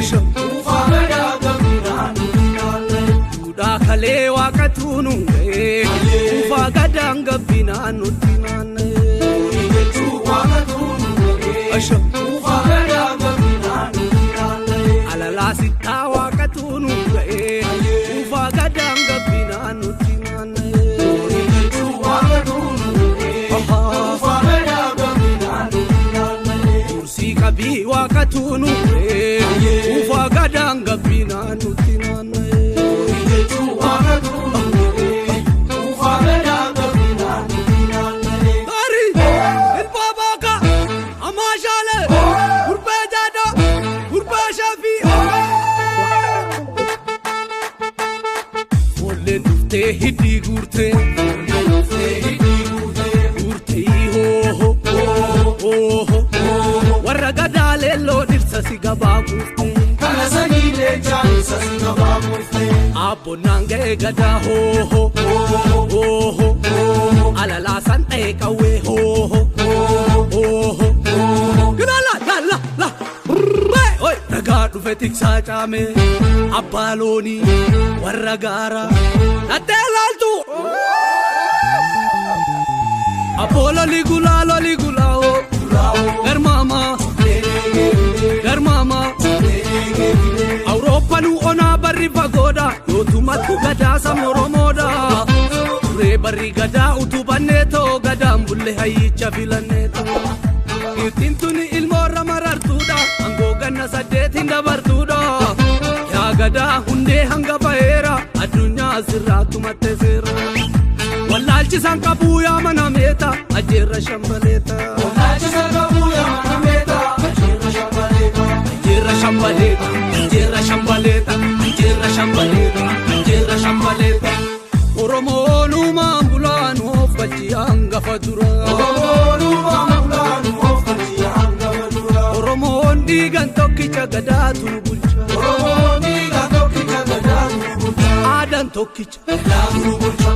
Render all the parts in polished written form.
Ufagada gabinaan nutinaalle. Duudhaa kalee waaqatuun hundee. Ufagada gabinaan nutinaalle. Jechuu waaqatuun hundee. Ufagada gabinaan nutinaalle. Alalaa sittaa waaqatuun hundee. Ufagada gabinaan nutinaalle. Jechuu waaqatuun hundee. Ufagada gabinaan nutinaalle. Tursii kabii waaqatuun hundee. Ufagada gabinaan nutinaalle. Jechuu waaqatuun hundee. Ufagada gabinaan nutinaalle. Dari ilma baka amashale gurbe jada gurbe shafi Olle dufte hiddi gurte gurte ho warra gadale lo dirsa si gaba gurte Kana sanile jaanisa sinaba murte. abonange gada ho alala san kawe ho gala la oi raga dufe tiksa chame abaloni warra gara atelaltu apolo ligula ho garmama Europa nu ona barri pagoda yotumatu gada samoromoda re barri gada utubaneto gada mbulle hayicha filaneto Tintuni ilmorra marartuda ango ganna saddeetin dabartuda ya gada hunde hanga baera adunya sirratu matesera wallaalchi sanqabu ya manameta ajirra shambaleta Walaachi sanqabu ya manameta ajirra shambaleta. Ajirra shambaleta Oromoonu maambulaanu offachi hanga fadura Oromoon dhiigan tokkicha gadaatu nu bulcha Aadaan tokkicha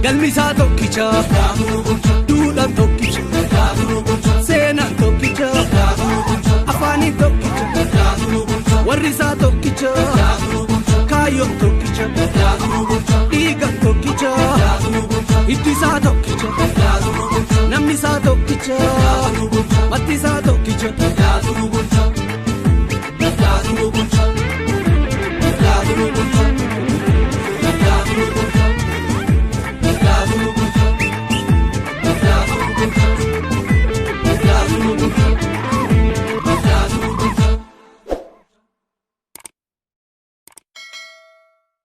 galmisaa tokkicha duudhaan tokkicha seenaan tokkicha afaaniin tokkicha warrisaa tokkicha kaayyoon tokkicha dhiigaan tokkicha hiddisaa tokkicha namnisaa tokkicha